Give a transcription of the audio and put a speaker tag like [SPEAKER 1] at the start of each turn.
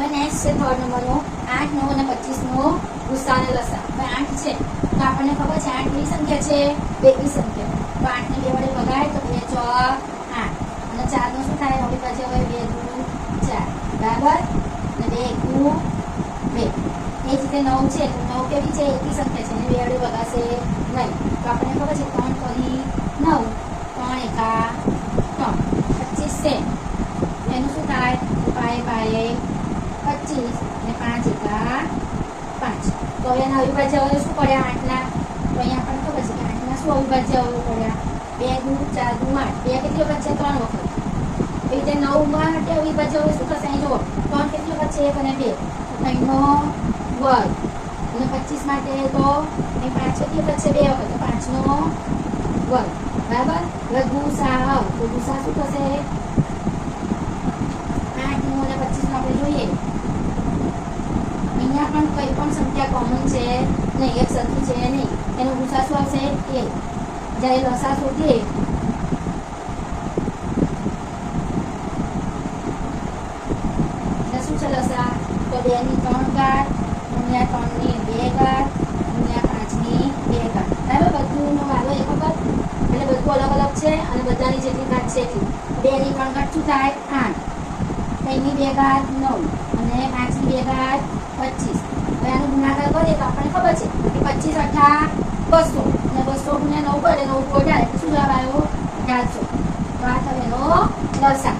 [SPEAKER 1] હવે નેક્સ્ટ છે થર્ડ નંબરનો 8, 9 અને 25 નો ગુસા અને લસા. હવે 8 છે તો આપણને ખબર છે 8 કેવી સંખ્યા છે? બેકી સંખ્યા. તો 8 ને 2 વડે ભગાય તો 2 ચોક 8 અને 4 નો શું થાય? અવિભાજ્ય હોય 2 દુ 4 બરાબર અને 2 એકુ 2. એ જ રીતે 9 છે તો 9 કેવી છે? એકી સંખ્યા છે એને 2 વડે ભગાશે નહીં. તો આપણને ખબર છે 3 કરી 9 3 એકા 3 25 છે એનું શું થાય? પાયે પાયે 25 અને 5 એકા 5. તો હવે એના અવિભાજ્ય અવયવ શું પડ્યા? 8 ના. તો અહીંયા આપણને ખબર છે કે 8 ના શું અવિભાજ્ય અવયવ પડ્યા? 2 દુ 4 દુ 8. 2 કેટલી વખત છે? 3 વખત. એ રીતે 9 માટે અવિભાજ્ય અવયવ શું થશે? અહીં જુઓ 3 કેટલી વખત છે? 1 અને 2 તો 3 નો વર્ગ. અને 25 માટે તો અહીં 5 કેટલી વખત છે? 2 વખત તો 5 નો વર્ગ. બરાબર. હવે ગુસા તો ગુસા શું થશે? 8, 9 અને 25 નો આપણે જોઈએ. અહીંયા પણ કઈ પણ સંખ્યા કોમન છે નહીં, એક સરખી છે નહીં. એનો ગુસા શું આવશે? 1. જ્યારે લસા શોધીએ શું છે લસા? તો 2 ની 3 ઘાત ગુણ્યા 3 ની 2 ઘાત ગુણ્યા 5 ની 2 ઘાત. બરાબર. બધુંનો વાલો એક વખત એટલે બધું અલગ અલગ છે અને બધાની જેટલી ઘાત છે એટલી. 2 ની 3 ઘાત શું થાય? 8. 3 ની 2 ઘાત 9 અને 5 ની 2 ઘાત 25. હવે આનો ગુણાકાર કરીએ તો આપણને ખબર છે કે 25 અઠા 200 અને 200 ગુણ્યા 9 કરે 9 એટલે શું જવાબ આવ્યો? 1800. તો આ થયો એનો લસા.